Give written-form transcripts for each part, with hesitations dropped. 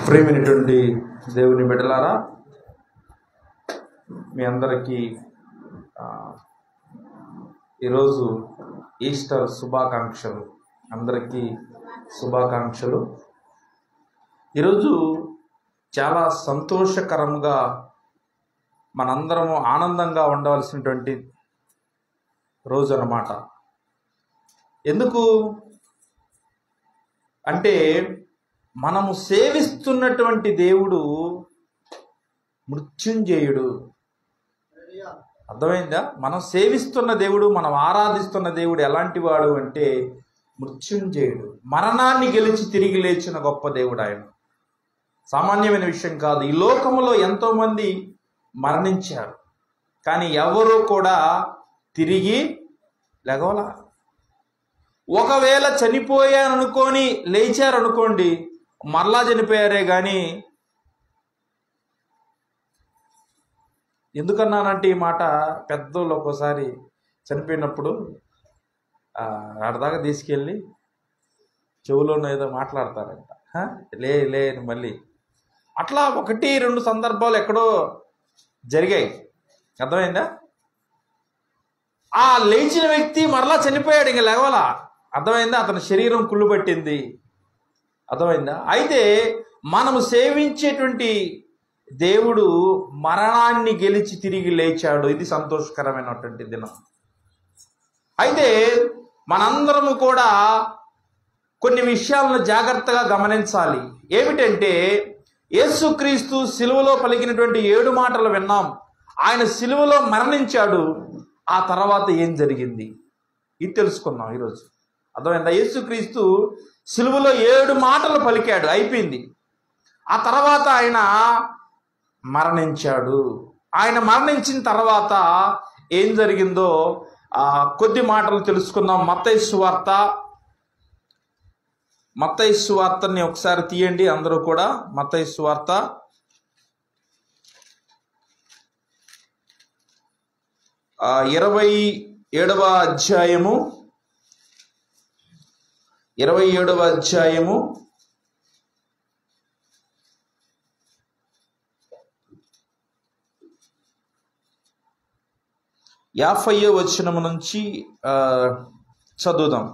ప్రియమైనటువంటి దేవుని బిడ్డలారా, మీ అందరికీ ఈరోజు ఈస్టర్ శుభాకాంక్షలు. అందరికీ శుభాకాంక్షలు. ఈరోజు చాలా సంతోషకరంగా మనందరము ఆనందంగా ఉండవలసినటువంటి రోజు అన్నమాట. ఎందుకు అంటే మనము సేవిస్తున్నటువంటి దేవుడు మృత్యుంజయుడు. అర్థమైందా? మనం సేవిస్తున్న దేవుడు, మనం ఆరాధిస్తున్న దేవుడు ఎలాంటి వాడు అంటే మృత్యుంజయుడు. మరణాన్ని గెలిచి తిరిగి లేచిన గొప్ప దేవుడు ఆయన. సామాన్యమైన విషయం కాదు. ఈ లోకములో ఎంతోమంది మరణించారు, కానీ ఎవరు కూడా తిరిగి లేగవలా. ఒకవేళ చనిపోయారనుకొని లేచారనుకోండి, మరలా చనిపోయారే. కానీ ఎందుకన్నానంటే ఈ మాట, పెద్దోళ్ళు ఒక్కోసారి చనిపోయినప్పుడు ఆడదాకా తీసుకెళ్ళి చెవులోనో ఏదో మాట్లాడతారంట, లే మళ్ళీ. అట్లా 1-2 సందర్భాలు ఎక్కడో జరిగాయి. అర్థమైందా? ఆ లేచిన వ్యక్తి మరలా చనిపోయాడు, ఇంక లేవాలా. అర్థమైందా? అతని శరీరం కుళ్ళు పట్టింది. అర్థమైందా? అయితే మనము సేవించేటువంటి దేవుడు మరణాన్ని గెలిచి తిరిగి లేచాడు. ఇది సంతోషకరమైనటువంటి దినం. అయితే మనందరము కూడా కొన్ని విషయాలను జాగ్రత్తగా గమనించాలి. ఏమిటంటే, యేసుక్రీస్తు సిలువలో పలికినటువంటి 7 మాటలు విన్నాం. ఆయన సిలువలో మరణించాడు. ఆ తర్వాత ఏం జరిగింది ఇది తెలుసుకుందాం ఈరోజు. అర్థమైందా? యేసుక్రీస్తు సిలువలో 7 మాటలు పలికాడు, అయిపోయింది. ఆ తర్వాత ఆయన మరణించాడు. ఆయన మరణించిన తర్వాత ఏం జరిగిందో కొద్ది మాటలు తెలుసుకుందాం. మత్తయి సువార్తని ఒకసారి తీయండి అందరూ కూడా. మత్తయి సువార్త 27వ అధ్యాయము 50వ వచనము నుంచి చదువుదాం.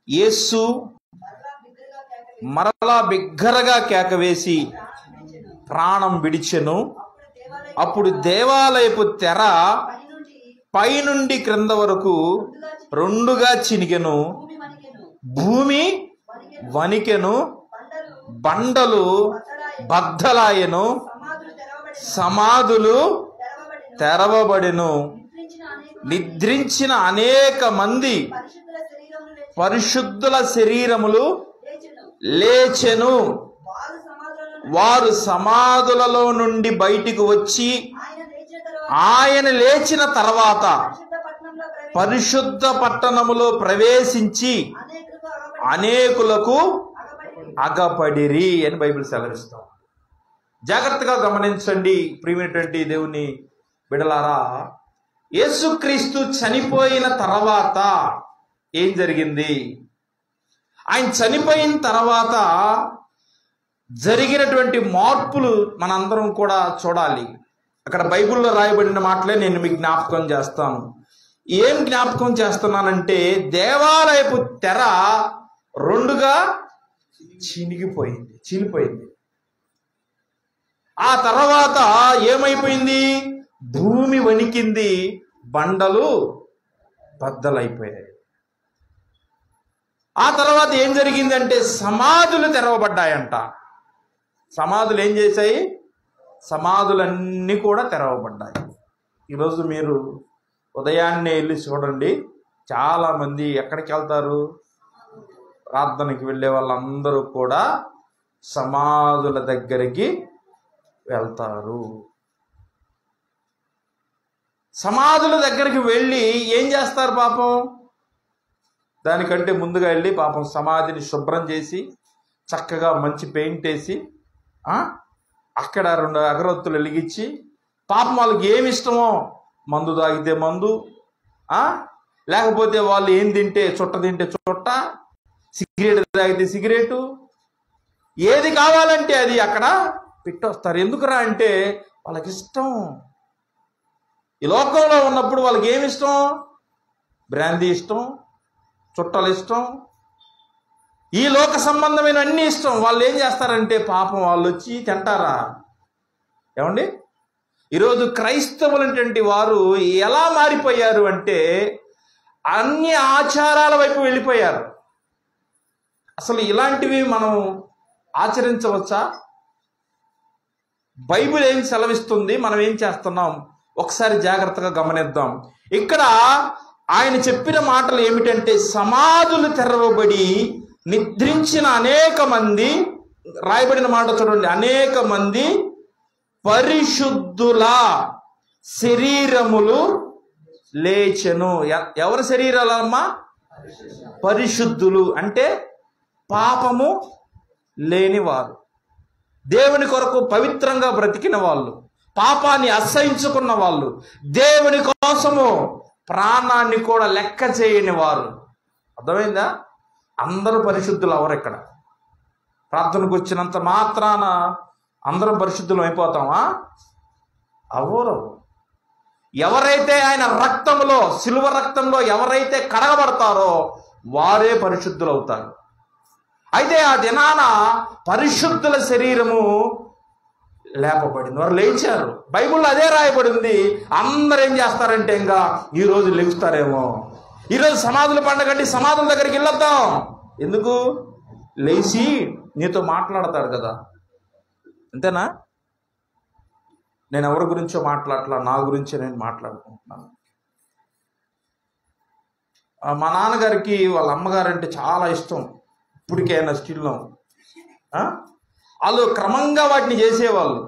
యేసు మరలా బిగ్గరగా కేకవేసి ప్రాణం విడిచెను. అప్పుడు దేవాలయపు తెర పైనుండి క్రింద వరకు 2గా చినిగెను. భూమి వణికెను, బండలు బద్దలాయెను, సమాధులు తెరవబడెను. నిద్రించిన అనేక మంది పరిశుద్ధుల శరీరములు లేచెను. వారు సమాధులలో నుండి బయటికి వచ్చి ఆయన లేచిన తర్వాత పరిశుద్ధ పట్టణములో ప్రవేశించి అనేకులకు అగపడిరి అని బైబిల్ సెలవిస్తాం. జాగ్రత్తగా గమనించండి ప్రియమైనటువంటి దేవుని బిడలారా. యేసుక్రీస్తు చనిపోయిన తర్వాత ఏం జరిగింది? ఆయన చనిపోయిన తర్వాత జరిగినటువంటి మార్పులు మనందరం కూడా చూడాలి. అక్కడ బైబిల్లో రాయబడిన మాటలే నేను మీకు జ్ఞాపకం చేస్తాను. ఏం జ్ఞాపకం చేస్తున్నానంటే, దేవాలయపు తెర 2గా చీలిపోయింది. ఆ తర్వాత ఏమైపోయింది? భూమి వణికింది, బండలు బద్దలైపోయాయి. ఆ తర్వాత ఏం జరిగిందంటే, సమాధులు తెరవబడ్డాయంట. సమాధులు ఏం చేశాయి? సమాధులన్నీ కూడా తెరవబడ్డాయి. ఈరోజు మీరు ఉదయాన్నే వెళ్ళి చూడండి, చాలామంది ఎక్కడికి వెళ్తారు? ప్రార్థనకి వెళ్ళే వాళ్ళందరూ కూడా సమాధుల దగ్గరికి వెళ్తారు. సమాధుల దగ్గరికి వెళ్ళి ఏం చేస్తారు పాపం? దానికంటే ముందుగా వెళ్ళి పాపం సమాధిని శుభ్రం చేసి చక్కగా మంచి పెయింట్ వేసి అక్కడ 2 అగరొత్తులు వెలిగించి, పాపం వాళ్ళకి ఏమి ఇష్టమో, మందు తాగితే మందు, లేకపోతే వాళ్ళు ఏం తింటే చుట్ట, సిగరెట్ తాగితే సిగరెటు, ఏది కావాలంటే అది అక్కడ పెట్టొస్తారు. ఎందుకురా అంటే వాళ్ళకి ఇష్టం. ఈ లోకంలో ఉన్నప్పుడు వాళ్ళకి ఏమి ఇష్టం? బ్రాందీ ఇష్టం, చుట్టలు ఇష్టం, ఈ లోక సంబంధమైన అన్ని ఇష్టం. వాళ్ళు ఏం చేస్తారంటే పాపం వాళ్ళు వచ్చి తింటారా? ఏమండి, ఈరోజు క్రైస్తవులటువంటి వారు ఎలా మారిపోయారు అంటే అన్ని ఆచారాల వైపు వెళ్ళిపోయారు. అసలు ఇలాంటివి మనం ఆచరించవచ్చా? బైబిల్ ఏం సెలవిస్తుంది, మనం ఏం చేస్తున్నాం ఒకసారి జాగ్రత్తగా గమనిద్దాం. ఇక్కడ ఆయన చెప్పిన మాటలు ఏమిటంటే, సమాధులు తెరవబడి నిద్రించిన అనేక మంది, రాయబడిన మాట చూడండి, అనేక మంది పరిశుద్ధుల శరీరములు లేచెను. ఎవరి శరీరాలమ్మా? పరిశుద్ధులు అంటే పాపము లేనివారు, దేవుని కొరకు పవిత్రంగా బ్రతికిన వాళ్ళు, పాపాన్ని అసహించుకున్న వాళ్ళు, దేవుని కోసము ప్రాణాన్ని కూడా లెక్క చేయని వారు. అర్థమైందా? అందరూ పరిశుద్ధులు అవరు. ఇక్కడ ప్రార్థనకు వచ్చినంత మాత్రాన అందరం పరిశుద్ధులు అయిపోతామా? అవరు. ఎవరైతే ఆయన రక్తంలో, సిలువ రక్తంలో ఎవరైతే కడగబడతారో వారే పరిశుద్ధులు అవుతారు. అయితే ఆ దినాన పరిశుద్ధుల శరీరము లేపబడింది, వారు లేచారు. బైబిల్లో అదే రాయబడింది. అందరూ ఏం చేస్తారంటే ఇంకా ఈరోజు లెగుస్తారేమో, ఈరోజు సమాధుల పండుగ అంటే సమాధుల దగ్గరికి వెళ్ళొద్దాం. ఎందుకు? లేచి నీతో మాట్లాడతాడు కదా. అంతేనా? నేను ఎవరి గురించో మాట్లాడలా, నా గురించే నేను మాట్లాడుకుంటున్నాను. మా నాన్నగారికి వాళ్ళ అమ్మగారు అంటే చాలా ఇష్టం. ఇప్పటికైనా స్టిల్లో వాళ్ళు క్రమంగా వాటిని చేసేవాళ్ళు.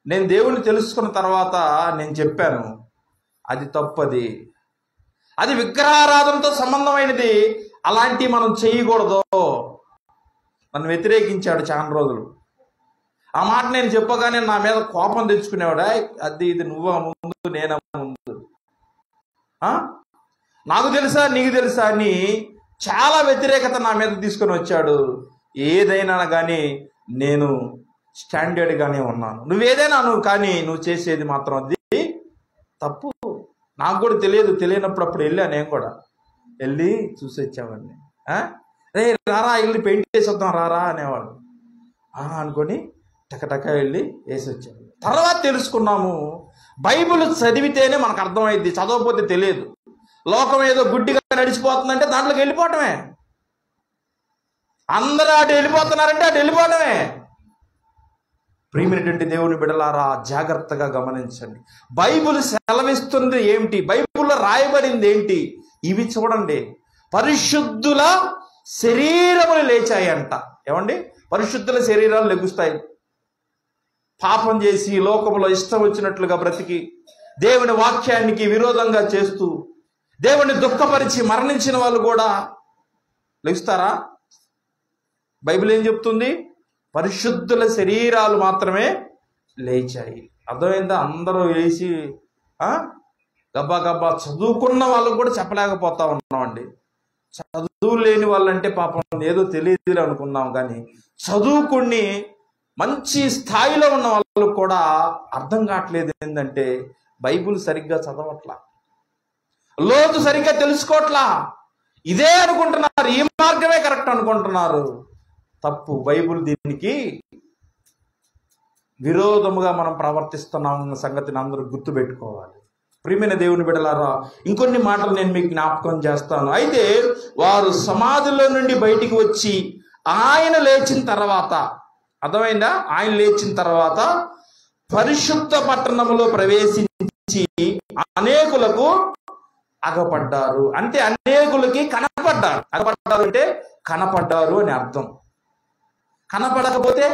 నేను దేవుణ్ణి తెలుసుకున్న తర్వాత నేను చెప్పాను, అది తప్పది, అది విగ్రహారాధనతో సంబంధమైనది, అలాంటివి మనం చేయకూడదు. నన్ను వ్యతిరేకించాడు చాలా రోజులు. ఆ మాట నేను చెప్పగానే నా మీద కోపం తెచ్చుకునేవాడా, అది ఇది నువ్వు ముందు నేనా ముందు, నాకు తెలుసా నీకు తెలుసా అని చాలా వ్యతిరేకత నా మీద తీసుకొని వచ్చాడు. ఏదైనా కానీ నేను స్టాండర్డ్గానే ఉన్నాను. నువ్వేదైనా నువ్వు కానీ నువ్వు చేసేది మాత్రం అది తప్పు. నాకు కూడా తెలియనప్పుడు అప్పుడు వెళ్ళా, నేను కూడా వెళ్ళి చూసి వచ్చామండి. రే రారా వెళ్ళి పెయింట్ చేసి వద్దాం రారా అనేవాడు. అనుకొని టకటక వెళ్ళి వేసి వచ్చాము. తర్వాత తెలుసుకున్నాము, బైబిల్ చదివితేనే మనకు అర్థమైంది, చదవకపోతే తెలియదు. లోకం ఏదో గుడ్డిగా నడిచిపోతుందంటే దాంట్లోకి వెళ్ళిపోవటమే. అందరూ అటు వెళ్ళిపోతున్నారంటే అటు వెళ్ళిపోవటమే. ప్రియమైనటువంటి దేవుని బిడ్డలారా, జాగ్రత్తగా గమనించండి. బైబిల్ సెలవిస్తుంది ఏమిటి, బైబిల్లో రాయబడింది ఏంటి, ఇవి చూడండి. పరిశుద్ధుల శరీరములు లేచాయంట. ఏమండి? పరిశుద్ధుల శరీరాలు లెగుస్తాయి. పాపం చేసి లోకంలో ఇష్టం వచ్చినట్లుగా బ్రతికి దేవుని వాక్యానికి విరోధంగా చేస్తూ దేవుని దుఃఖపరిచి మరణించిన వాళ్ళు కూడా లెగుస్తారా? బైబిల్ ఏం చెప్తుంది? పరిశుద్ధుల శరీరాలు మాత్రమే లేచాయి. అర్థమైందా? అందరూ వేసి గబ్బా గబ్బా చదువుకున్న వాళ్ళకు కూడా చెప్పలేకపోతా ఉన్నామండి. చదువు లేని వాళ్ళంటే పాపం ఏదో తెలియదు అనుకున్నాం, కానీ చదువుకుని మంచి స్థాయిలో ఉన్న వాళ్ళకు కూడా అర్థం కావట్లేదు. ఏంటంటే బైబిల్ సరిగ్గా చదవట్లా, లోతు సరిగ్గా తెలుసుకోవట్లా. ఇదే అనుకుంటున్నారు, ఈ మార్గమే కరెక్ట్ అనుకుంటున్నారు. తప్పు. బైబిల్ దీనికి విరోధముగా మనం ప్రవర్తిస్తున్నాం సంగతిని అందరూ గుర్తుపెట్టుకోవాలి. ప్రియమైన దేవుని బిడ్డలారా, ఇంకొన్ని మాటలు నేను మీకు జ్ఞాపకం చేస్తాను. అయితే వారు సమాధుల్లో నుండి బయటికి వచ్చి ఆయన లేచిన తర్వాత, అర్థమైందా? ఆయన లేచిన తర్వాత పరిశుద్ధ పట్టణములో ప్రవేశించి అనేకులకు అగపడ్డారు. అంటే అనేకులకి కనపడ్డారు. అగపడ్డారు అంటే కనపడ్డారు అని అర్థం. కనపడకపోతే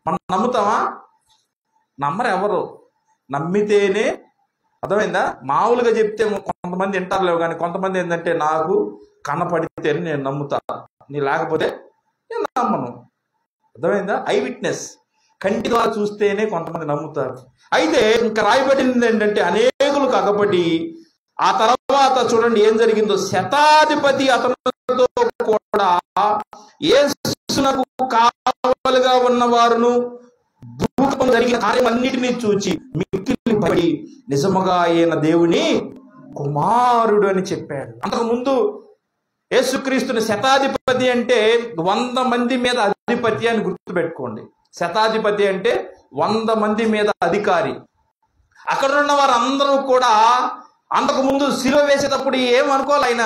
మనం నమ్ముతామా? నమ్మరు ఎవరు. నమ్మితేనే, అర్థమైందా? మామూలుగా చెప్తే కొంతమంది వింటారులేవు, కానీ కొంతమంది ఏంటంటే నాకు కనపడితేనే నేను నమ్ముతా, నీ లేకపోతే నేను నమ్మను. అర్థమైందా? ఐ విట్నెస్, కంటి ద్వారా చూస్తేనే కొంతమంది నమ్ముతారు. అయితే ఇంకా రాయబడింది ఏంటంటే అనేకులకు అగపడి, ఆ తర్వాత చూడండి ఏం జరిగిందో. శతాధిపతి అతనితో కూడా యేసు ఉన్న వారును భూకంపం జరిగిన కార్యమన్నిటినీ చూచి మిక్కిలి భయపడి నిజముగా ఆయన దేవుని కుమారుడు అని చెప్పాడు. అంతకుముందు యేసుక్రీస్తుని శతాధిపతి అంటే 100 మంది మీద అధిపతి అని గుర్తుపెట్టుకోండి. శతాధిపతి అంటే 100 మంది మీద అధికారి. అక్కడ ఉన్న వారందరూ కూడా అంతకుముందు శిలువ వేసేటప్పుడు ఏమనుకోవాలి, ఆయన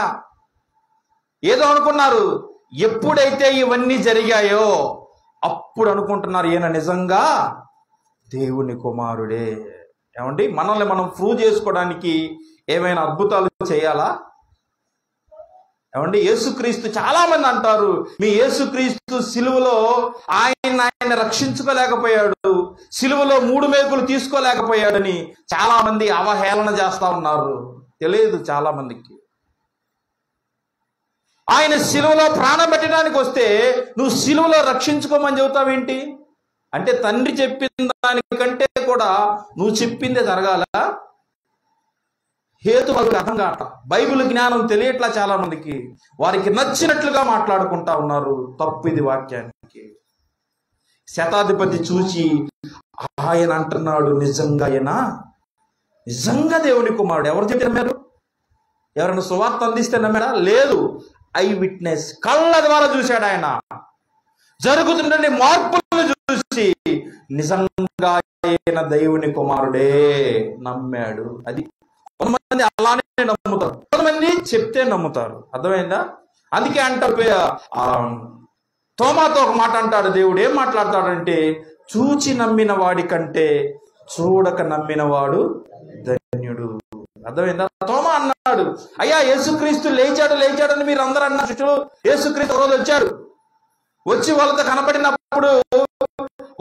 ఏదో అనుకున్నారు. ఎప్పుడైతే ఇవన్నీ జరిగాయో అప్పుడు అనుకుంటున్నారు ఈయన నిజంగా దేవుని కుమారుడే. ఏమండి, మనల్ని మనం ప్రూవ్ చేసుకోవడానికి ఏమైనా అద్భుతాలు చేయాలా? ఏమండి, యేసుక్రీస్తు, చాలా మంది అంటారు మీ యేసుక్రీస్తు సిలువలో ఆయన రక్షించుకోలేకపోయాడు, సిలువలో 3 మేకులు తీసుకోలేకపోయాడని చాలా మంది అవహేళన చేస్తా ఉన్నారు. తెలియదు చాలా మందికి. ఆయన సిలువలో ప్రాణం పెట్టడానికి వస్తే నువ్వు సిలువలో రక్షించుకోమని చెబుతావేంటి? అంటే తండ్రి చెప్పిన దానికంటే కూడా నువ్వు చెప్పిందే జరగాల? హేతు వాళ్ళకి అర్థం కావట్లా. బైబిల్ జ్ఞానం తెలియట్లా చాలా మందికి. వారికి నచ్చినట్లుగా మాట్లాడుకుంటా ఉన్నారు. తప్పు ఇది వాక్యానికి. శతాధిపతి చూచి ఆయన అంటున్నాడు నిజంగా ఆయన నిజంగా దేవుని కుమారుడు. ఎవరు చెప్పారు? మీరు ఎవరైనా సువార్త అందిస్తే నమ్మాడా? లేదు. ఐ విట్నెస్, కళ్ళ ద్వారా చూశాడు. ఆయన జరుగుతున్న మార్పులను చూసి నిజంగా ఆయన దేవుని కుమారుడే నమ్మాడు. అది కొంతమంది అలానే నమ్ముతారు, కొంతమంది చెప్తే నమ్ముతారు. అర్థమైందా? అందుకే అంటారు, తోమాతో ఒక మాట అంటాడు దేవుడు. ఏం మాట్లాడతాడంటే, చూచి నమ్మిన వాడి కంటే చూడక నమ్మిన వాడు ధన్యుడు. అర్థమైందా? తోమా అన్నాడు, అయ్యా యేసుక్రీస్తు లేచాడని మీరు అందరూ అన్నారు. శిష్యులు యేసుక్రీస్తు రోజు వచ్చాడు, వచ్చి వాళ్ళతో కనపడినప్పుడు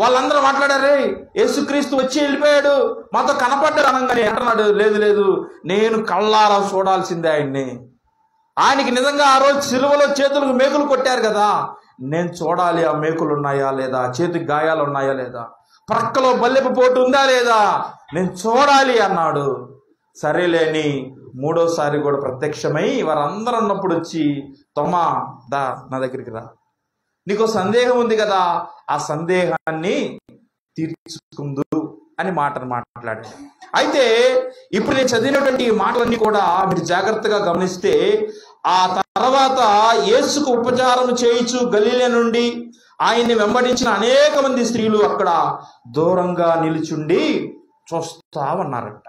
వాళ్ళందరూ మాట్లాడారే, యేసుక్రీస్తు వచ్చి వెళ్ళిపోయాడు, మాతో కనపడ్డాడు అనగానే అంటున్నాడు, లేదు నేను కళ్ళారా చూడాల్సిందే ఆయన్ని. ఆయనకి నిజంగా ఆ రోజు సిలువలో చేతులకు మేకులు కొట్టారు కదా, నేను చూడాలి ఆ మేకులు ఉన్నాయా లేదా, చేతికి గాయాలు ఉన్నాయా లేదా, ప్రక్కలో బల్లెపు పోటు ఉందా లేదా, నేను చూడాలి అన్నాడు. సరేలేని 3వసారి కూడా ప్రత్యక్షమై వారందరూ ఉన్నప్పుడు వచ్చి, తోమా దా నా దగ్గరికి రా, నీకు సందేహం ఉంది కదా, ఆ సందేహాన్ని తీర్చుకుందు అని మాట్లాడాడు. అయితే ఇప్పుడు నేను చదివినటువంటి ఈ మాటలన్నీ కూడా మీరు జాగ్రత్తగా గమనిస్తే, ఆ తర్వాత యేసుకు ఉపచారం చేయించు గలిలయ నుండి ఆయన్ని వెంబడించిన అనేక మంది స్త్రీలు అక్కడ దూరంగా నిలుచుండి చూస్తా ఉన్నారట.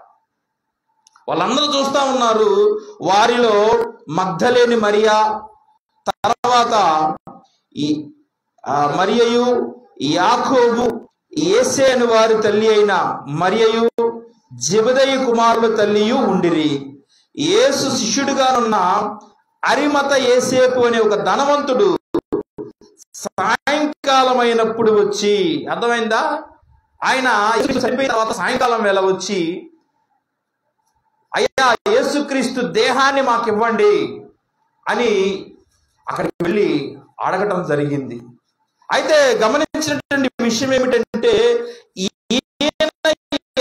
వాళ్ళందరూ చూస్తా ఉన్నారు. వారిలో మగ్ధలేని మరియా, తర్వాత ఈ మరియయు, యాకోబు, యేసే అని వారి తల్లి అయిన మరియయు, జెబెదయి కుమారుల తల్లియు ఉండిరి. యేసు శిష్యుడిగానున్న అరిమత యేసేపు అనే ఒక ధనవంతుడు సాయంకాలం అయినప్పుడు వచ్చి, అర్థమైందా, ఆయన చనిపోయిన తర్వాత సాయంకాలం వేళ వచ్చి, అయ్యా యేసుక్రీస్తు దేహాన్ని మాకు ఇవ్వండి అని అక్కడికి వెళ్ళి అడగటం జరిగింది. అయితే గమనించినటువంటి విషయం ఏమిటంటే,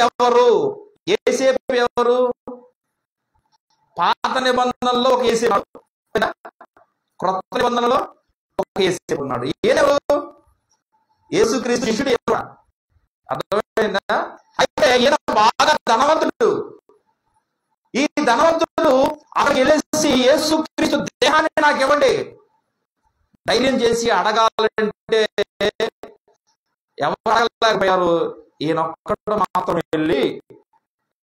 ఎవరు యేసేపు ఎవరు? పాత నిబంధనలో ఒక యేసేపు, క్రొత్త నిబంధనలో ఒక యేసేపు ఉన్నాడు. ఈయనెవరు? యేసుక్రీస్తు శిష్యుడు. అర్థమైందా? అయితే ఈయన బాగా ధనవంతుడు. ఈ ధనవంతుడు అక్కడికి వెళ్ళేసి యేసుక్రీస్తు దేహాన్ని నాకు ఇవ్వండి ధైర్యం చేసి అడగాలంటే ఎవరు అడగలేకపోయారు. ఈయన ఒక్కడు మాత్రం వెళ్ళి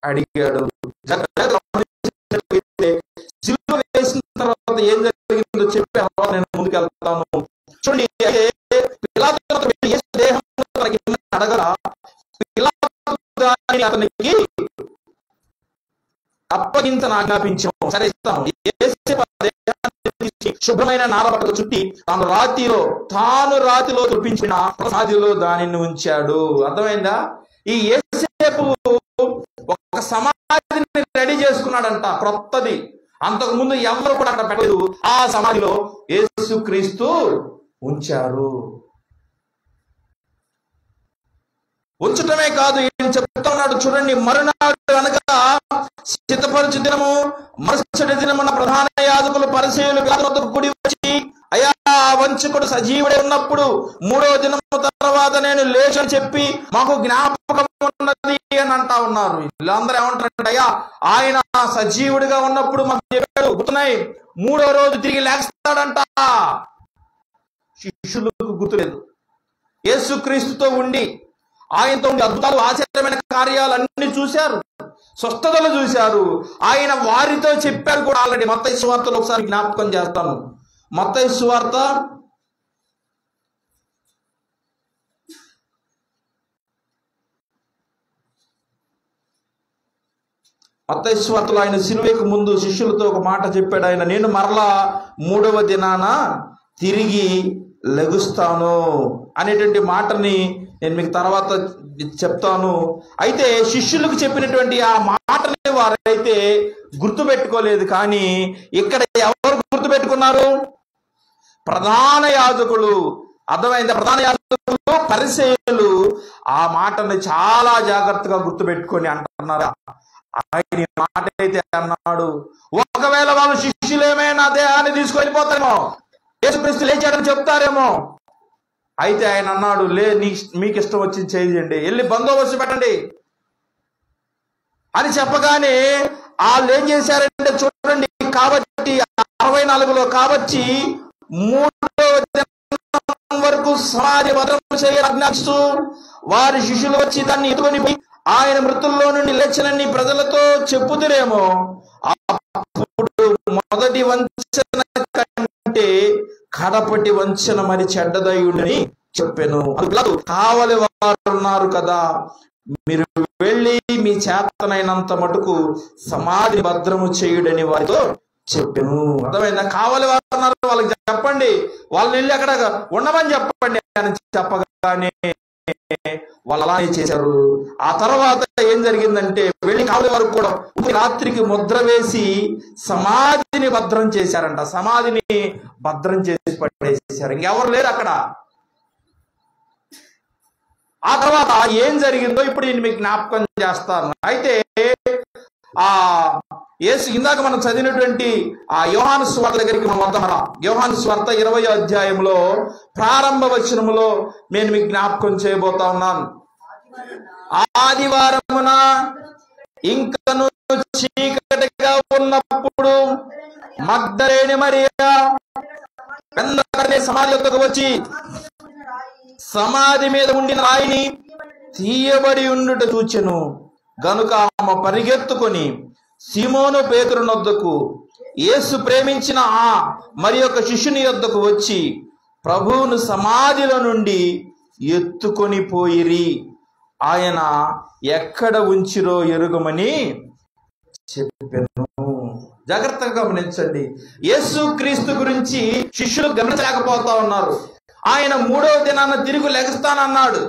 అడిగాడు. సిలువ వేసిన తర్వాత ఏం జరిగిందో చెప్పి నేను ముందుకు వెళ్తాను. చూడండి, దేహం అడగరా, అతనికి అప్పగింతను ఆజ్ఞాపించాము. సరే ఇస్తాము. శుభ్రమైన నారబట్టలు చుట్టి తాను రాతిలో తుప్పించిన సమాధిలో దానిని ఉంచాడు. అర్థమైందా? ఈ యేసేపు ఒక సమాధిని రెడీ చేసుకున్నాడంట, క్రొత్తది. అంతకు ముందు ఎవరు కూడా అక్కడ పెట్టలేదు. ఆ సమాధిలో యేసుక్రీస్తు ఉంచారు. ఉంచటమే కాదు, ఏం చెప్తా ఉన్నాడు చూడండి. మరునాడు అనగా సిద్ధపరచు దినము, మరుసటి దినమున ప్రధాన యాజకులు పరిసయ్యులు కూడి వచ్చి, అయ్యా వంచకుడు సజీవుడే ఉన్నప్పుడు 3వ దినము తర్వాత నేను లేచని చెప్పి మాకు జ్ఞాపకం ఉన్నది అని అంటా ఉన్నారు. వీళ్ళందరూ ఏమంటారంటే, అయ్యా ఆయన సజీవుడిగా ఉన్నప్పుడు మాకు చెప్పాడు, గుర్తున్నాయి, 3వ రోజు తిరిగి లేస్తాడంట. శిష్యులకు గుర్తులేదు. యేసుక్రీస్తుతో ఉండి ఆయనతో ఉండి అద్భుతాలు ఆశ్చర్యమైన కార్యాలన్నీ చూశారు, స్వస్థతలు చూశారు. ఆయన వారితో చెప్పారు కూడా ఆల్రెడీ. మత్తయి సువార్తలో ఒకసారి జ్ఞాపకం చేస్తాను. మత్తయి సువార్త 'మత్తయి' ఆయన సిలువకు ముందు శిష్యులతో ఒక మాట చెప్పాడు. ఆయన, నేను మరలా 3వ దినాన తిరిగి లెగుస్తాను అనేటువంటి మాటని నేను మీకు తర్వాత చెప్తాను. అయితే శిష్యులకు చెప్పినటువంటి ఆ మాటని వారైతే గుర్తుపెట్టుకోలేదు. కానీ ఇక్కడ ఎవరు గుర్తుపెట్టుకున్నారు? ప్రధాన యాజకులు. అర్థమైంది? ప్రధాన యాజకులు, పరిసయ్యులు ఆ మాటని చాలా జాగ్రత్తగా గుర్తుపెట్టుకొని అంటున్నారు. ఆయన మాట అయితే అన్నాడు, ఒకవేళ వాళ్ళు శిష్యులేమైనా దేహాన్ని తీసుకెళ్ళిపోతారేమో, యేసుక్రీస్తు లేచాడని చెప్తారేమో. అయితే ఆయన అన్నాడు, మీకు ఇష్టం వచ్చింది చేయండి, వెళ్ళి బందోబస్తు పెట్టండి అని చెప్పగానే వాళ్ళు ఏం చేశారంటే చూడండి, కాబట్టి 64లో కాబట్టి 3వ దినం వరకు సమాధి భద్రం చేయాలనిస్తూ వారి శిష్యులు వచ్చి దాన్ని ఎత్తుకొని పోయి ఆయన మృతుల్లో నుండి లేచనని ప్రజలతో చెప్పుతురేమో. అప్పుడు మొదటి వంచన కంటే కడపటి వంచన మరి చెడ్డదయుడని చెప్పాను. కావలి వారు ఉన్నారు కదా, మీరు వెళ్ళి మీ చేతనైనంత మటుకు సమాధి భద్రము చేయుడని వారితో చెప్పాను. అర్థమైందా? కావలి వారు ఉన్నారు, వాళ్ళకి చెప్పండి, వాళ్ళని వెళ్ళి అక్కడ ఉండమని చెప్పండి అని చెప్పగానే వాళ్ళు అలానే చేశారు. ఆ తర్వాత ఏం జరిగిందంటే, వెళ్ళి కావలి వరకు కూడా రాత్రికి ముద్ర వేసి సమాధిని భద్రం చేశారంట. సమాధిని భద్రం చేసి పడేసారు, ఇంకెవరు లేరు అక్కడ. ఆ తర్వాత ఏం జరిగిందో ఇప్పుడు నేను మీకు జ్ఞాపకం చేస్తాను. అయితే యేసు ఇందాక మనం చదివినటువంటి ఆ యోహాను సువార్త దగ్గరికి మనం వద్దాం. యోహాను సువార్త 20వ అధ్యాయంలో ప్రారంభ వచనములో నేను మీకు జ్ఞాపకం చేయబోతా ఉన్నాను. ఆదివారమున ఇంకను చీకటిగా ఉన్నప్పుడు మగ్దలేని మరియా పెద్దనే సమాధి వద్దకు వచ్చి సమాధి మీద ఉండిన రాయిని తీయబడి ఉండుట చూచెను. గనుక ఆమె పరిగెత్తుకొని సీమోను పేతురు నొద్దకు, యేసు ప్రేమించిన మరి ఒక శిష్యుని యొద్దకు వచ్చి ప్రభువును సమాధిలో నుండి ఎత్తుకొని పోయిరి, ఆయన ఎక్కడ ఉంచిరో ఎరుగమని చెప్పాను. జాగ్రత్తగా గమనించండి. యేసు క్రీస్తు గురించి శిష్యులు గమనించలేకపోతా ఉన్నారు. ఆయన 3వ దినాన తిరిగి లెగుస్తానన్నాడు.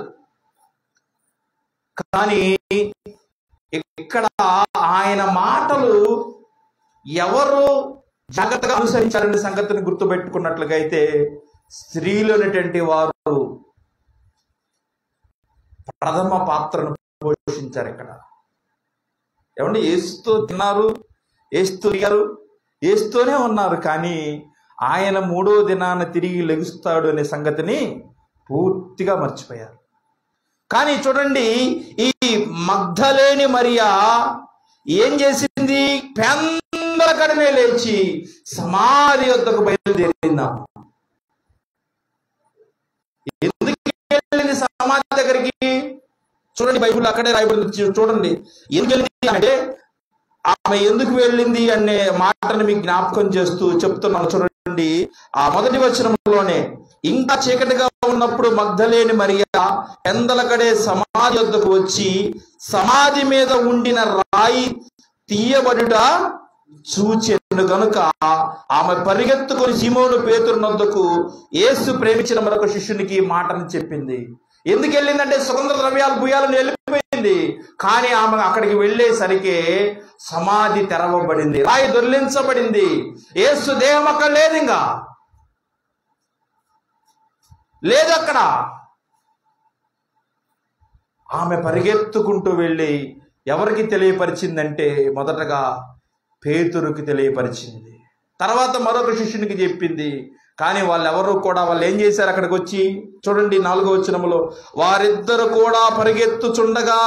కానీ ఇక్కడ ఆయన మాటలు ఎవరు జాగ్రత్తగా అనుసరించారనే సంగతిని గుర్తుపెట్టుకున్నట్లుగా అయితే స్త్రీలు అనేటువంటి వారు ప్రథమ పాత్రను పోషించారు. ఇక్కడ ఏమంటే యేసుతో తిన్నారు, యేసుతో తిరిగారు, యేసుతోనే ఉన్నారు. కానీ ఆయన 3వ దినాన తిరిగి లెగుస్తాడు అనే సంగతిని పూర్తిగా మర్చిపోయారు. కానీ చూడండి, ఈ మగ్దలేని మరియా ఏం చేసింది? పెందలకడనే లేచి సమాధి వద్దకు బయలుదేరిందా. ఎందుకు వెళ్ళింది సమాధి దగ్గరికి? చూడండి, బైబిల్ అక్కడే రాయబడింది. చూడండి ఎందుకు వెళ్ళింది అంటే, ఆమె ఎందుకు వెళ్ళింది అనే మాటను మీకు జ్ఞాపకం చేస్తూ చెప్తున్నాను. చూడండి, ఆ మొదటి వచనంలోనే, ఇంకా చీకటిగా ఉన్నప్పుడు మగ్దలేని మరియా పెందలకడే సమాధి వద్దకు వచ్చి సమాధి మీద ఉండిన రాయి తీయబడుట చూచెను. గనుక ఆమె పరిగెత్తుకొని సీమోను పేతురు నొద్దకు, యేసు ప్రేమించిన మరొక శిష్యునికి మాటను చెప్పింది. ఎందుకు వెళ్ళిందంటే సుగంధ ద్రవ్యాలు భూయాలను వెళ్ళిపోయింది. కానీ ఆమె అక్కడికి వెళ్ళేసరికి సమాధి తెరవబడింది, రాయి దొర్లించబడింది. యేసు దేహం అక్కడ లేదు, ఇంకా లేదు అక్కడ. ఆమె పరిగెత్తుకుంటూ వెళ్ళి ఎవరికి తెలియపరిచిందంటే, మొదటగా పేతురుకి తెలియపరిచింది, తర్వాత మరొక శిష్యునికి చెప్పింది. కానీ వాళ్ళెవరు కూడా వాళ్ళు ఏం చేశారు? అక్కడికి వచ్చి చూడండి 4వ వచనములో, వారిద్దరు కూడా పరిగెత్తుచుండగా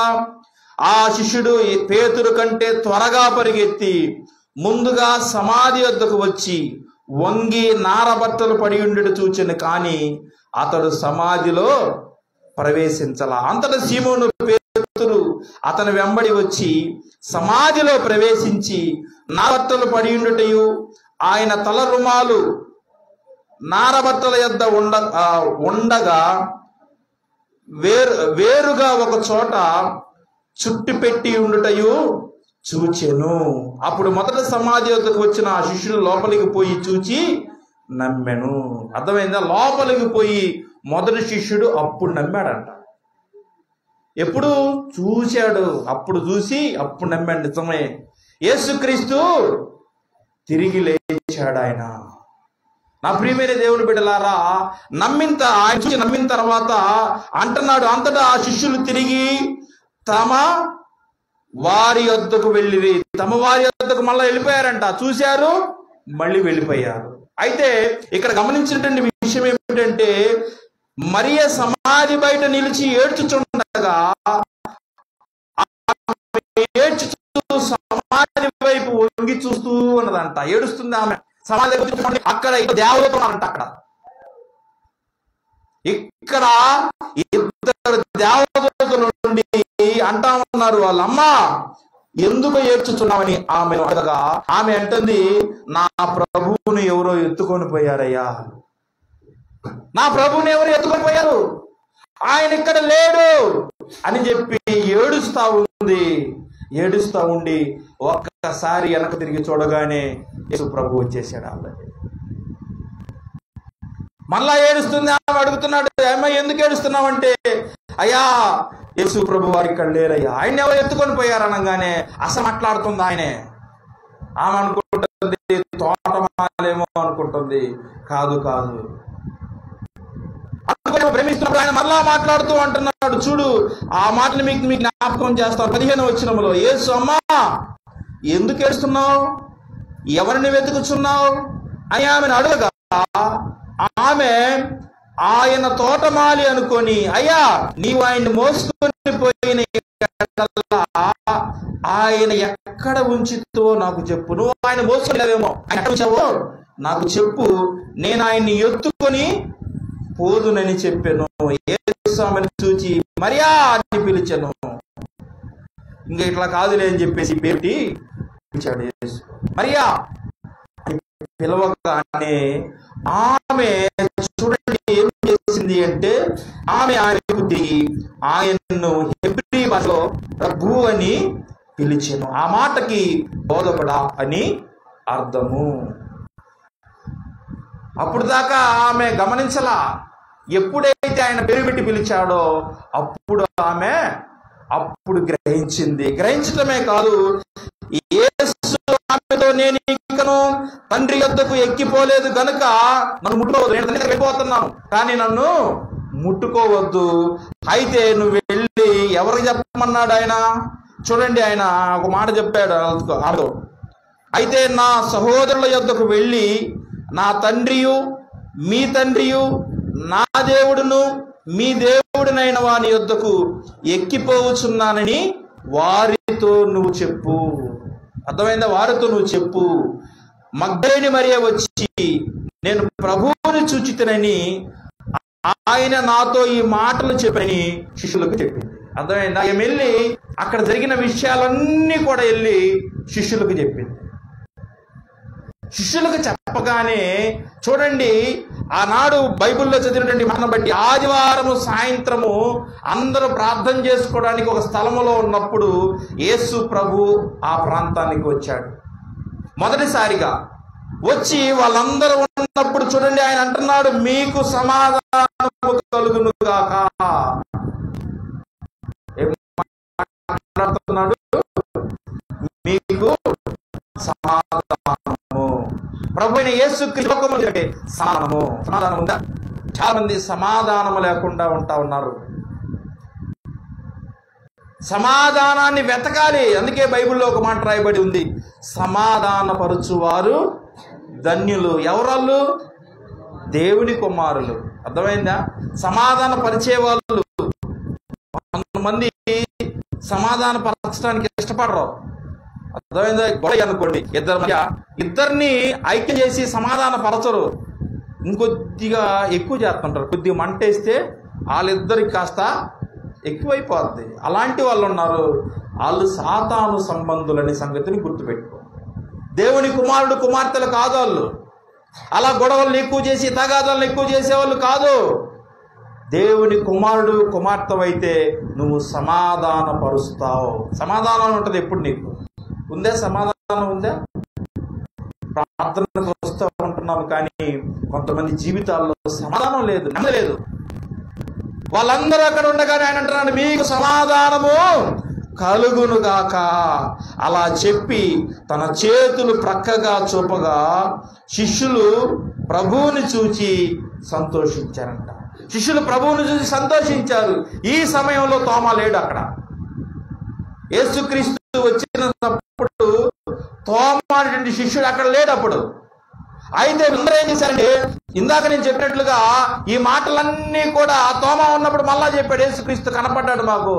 ఆ శిష్యుడు పేతురు కంటే త్వరగా పరిగెత్తి ముందుగా సమాధి వద్దకు వచ్చి వంగి నారబట్టలు పడి ఉండేది చూచెను, కానీ అతడు సమాధిలో ప్రవేశించలా. అంతటా సీమోను పేతురు అతని వెంబడి వచ్చి సమాధిలో ప్రవేశించి నారబట్టలు పడి ఉండుటయు ఆయన తల రుమాలు నారబట్టల యొద్ద ఉండగా వేరుగా ఒక చోట చుట్టి పెట్టి ఉండుటయు చూచెను. అప్పుడు మొదట సమాధి వద్దకు వచ్చిన ఆ శిష్యుడు లోపలికి పోయి చూచి నమ్మెను. అర్థమైందా? లోపలికి పోయి మొదటి శిష్యుడు అప్పుడు నమ్మాడంట. ఎప్పుడు చూశాడు? అప్పుడు చూసి అప్పుడు నమ్మాడు. నిజమే, యేసుక్రీస్తు తిరిగి లేచాడు. ఆయన నా ప్రియమైన దేవుని బిడ్డలారా, ఆయన చూసి నమ్మిన తర్వాత అంటున్నాడు, అంతటా ఆ శిష్యులు తిరిగి తమ వారి వద్దకు వెళ్ళిరి. తమ వారి వద్దకు మళ్ళీ వెళ్ళిపోయారంట. చూశారు, మళ్ళీ వెళ్ళిపోయారు. అయితే ఇక్కడ గమనించినటువంటి విషయం ఏమిటంటే, మరియ సమాధి బయట నిలిచి ఏడ్చుచుండగా ఏడ్చుతూ సమాధి వైపు వంగి చూస్తూ ఉన్నదంట. ఏడుస్తుంది ఆమె. సమాధి అక్కడ దేవదూతలు అంట. ఇక్కడ ఇద్దరు దేవదూతలు నుండి అంటా ఉన్నారు, వాళ్ళమ్మ ఎందుకు ఏడ్చుచున్నావని ఆమె అడగగా ఆమె అంటుంది, నా ప్రభువుని ఎవరో ఎత్తుకొని పోయారయ్యా. నా ప్రభువుని ఎవరు ఎత్తుకొని పోయారు, ఆయన ఇక్కడ లేడు అని చెప్పి ఏడుస్తా ఉంది. ఏడుస్తా ఉండి ఒక్కసారి వెనక తిరిగి చూడగానే యేసు ప్రభు వచ్చేసాడు. ఆల్రెడీ మళ్ళా ఏడుస్తుంది. ఆమె అడుగుతున్నాడు, అమ్మ ఎందుకు ఏడుస్తున్నావంటే, అయ్యా యేసు ప్రభు వారు ఇక్కడ లేరయ్యా, ఆయన ఎవరు ఎత్తుకొని పోయారనగానే అసలు మాట్లాడుతుంది ఆయనే. ఆమె అనుకుంటుంది తోటమాలేమో అనుకుంటుంది. కాదు కాదు అనుకుని ప్రేమిస్తున్నప్పుడు ఆయన మళ్ళా మాట్లాడుతూ అంటున్నాడు. చూడు, ఆ మాటలు మీకు జ్ఞాపకం చేస్తాను. 15వ వచనంలో, యేసు అమ్మా ఎందుకు ఏడుస్తున్నావు, ఎవరిని వెతుకుచున్నావు అని ఆమెను అడగగా ఆమె ఆయన తోటమాలి అనుకొని, అయ్యా నీవు ఆయన్ని మోసుకొని పోయిన ఆయన ఎక్కడ ఉంచుతో నాకు చెప్పు. నువ్వు ఆయన మోసుకునేవేమో, నాకు చెప్పు, నేను ఆయన్ని ఎత్తుకొని పోదునని చెప్పాను. యేసు ఆమెను చూచి మరియా అని పిలిచాను. ఇంకా ఇట్లా కాదులే అని చెప్పేసి పేటి పిలిచాడు యేసు. మరియా పిలవగానే ఆమె చూడండి ఏం చేసింది అంటే, ఆమె ఆయనకు దిగి ఆయన్ను హెబ్రీ భాషలో ప్రభు అని పిలిచెను. ఆ మాటకి బోధపడా అని అర్థము. అప్పుడు దాకా ఆమె గమనించలా. ఎప్పుడైతే ఆయన పేరు పెట్టి పిలిచాడో అప్పుడు గ్రహించింది. గ్రహించటమే కాదు, యేసు ఆమెతో నేను ఇంకను తండ్రి యొద్దకు ఎక్కిపోలేదు గనుక నన్ను ముట్టుకోవద్దు, నేను తండ్రి వెళ్ళిపోతున్నాను కానీ నన్ను ముట్టుకోవద్దు. అయితే నువ్వు వెళ్ళి ఎవరికి చెప్పమన్నాడు ఆయన? చూడండి, ఆయన ఒక మాట చెప్పాడు ఆమెతో, అయితే నా సహోదరుల యొద్దకు వెళ్ళి నా తండ్రియు మీ తండ్రియు నా దేవుడును మీ దేవుడినైన వాని యొద్దకు ఎక్కిపోవచ్చున్నానని వారితో నువ్వు చెప్పు. అర్థమైందా? వారితో నువ్వు చెప్పు. మగ్దలేని మరియ వచ్చి నేను ప్రభువుని చూచితినని ఆయన నాతో ఈ మాటలు చెప్పని శిష్యులకు చెప్పింది. అర్థమైందా? ఆమె వెళ్ళి అక్కడ జరిగిన విషయాలన్నీ కూడా వెళ్ళి శిష్యులకు చెప్పింది. శిష్యులకు చెప్పగానే చూడండి, ఆనాడు బైబిల్లో చదివినటువంటి మనం బట్టి ఆదివారము సాయంత్రము అందరూ ప్రార్థన చేసుకోవడానికి ఒక స్థలములో ఉన్నప్పుడు యేసు ప్రభు ఆ ప్రాంతానికి వచ్చాడు. మొదటిసారిగా వచ్చి వాళ్ళందరూ ఉన్నప్పుడు చూడండి, ఆయన అంటున్నాడు, మీకు సమాధానము కలుగును గాక. ఏం మాట్లాడుతున్నాడు? మీకు సమాధానము. ప్రభు అయిన యేసుక్రీస్తు సమాధానం ఉందా? చాలా మంది సమాధానము లేకుండా ఉంటా ఉన్నారు. సమాధానాన్ని వెతకాలి. అందుకే బైబిల్లో ఒక మాట రాయబడి ఉంది, సమాధానపరచువారు ధన్యులు. ఎవరాళ్ళు? దేవుని కుమారులు. అర్థమైందా? సమాధాన పరిచే వాళ్ళు. కొంతమంది సమాధాన పరచడానికి ఇష్టపడరు. అర్థమైందా? గొడవ అనుకోండి, ఇద్దరిని ఐక్యం చేసి సమాధాన పరచరు, ఇంకొద్దిగా ఎక్కువ చేస్తుంటారు. కొద్దిగా మంటేస్తే వాళ్ళిద్దరికి కాస్త ఎక్కువైపోద్ది. అలాంటి వాళ్ళు ఉన్నారు. వాళ్ళు సాతాను సంబంధులనే సంగతిని గుర్తుపెట్టుకో. దేవుని కుమారుడు కుమార్తెలు కాదు వాళ్ళు. అలా గొడవలను ఎక్కువ చేసి తగాదాలను ఎక్కువ చేసేవాళ్ళు కాదు. దేవుని కుమారుడు కుమార్తెవైతే నువ్వు సమాధాన పరుస్తావు. సమాధానం ఉంటుంది ఎప్పుడు నీకు. ఉందే సమాధానం? ఉందా? ప్రార్థనకు వస్తూ ఉంటున్నాము కానీ కొంతమంది జీవితాల్లో సమాధానం లేదు, నమ్మలేదు. వాళ్ళందరూ అక్కడ ఉండగానే ఆయన అంటున్నాడు, మీకు సమాధానము కలుగునుగాక. అలా చెప్పి తన చేతులు ప్రక్కగా చూపగా శిష్యులు ప్రభువుని చూచి సంతోషించారంట. శిష్యులు ప్రభువుని చూసి సంతోషించారు. ఈ సమయంలో తోమా లేడు అక్కడ. యేసుక్రీస్తు వచ్చినప్పుడు తోమా అనేటువంటి శిష్యుడు అక్కడ లేడు అప్పుడు. అయితే అందరూ ఏం చేశారంటే, ఇందాక నేను చెప్పినట్లుగా ఈ మాటలన్నీ కూడా తోమా ఉన్నప్పుడు మళ్ళా చెప్పాడు. యేసుక్రీస్తు కనపడ్డాడు, మాకు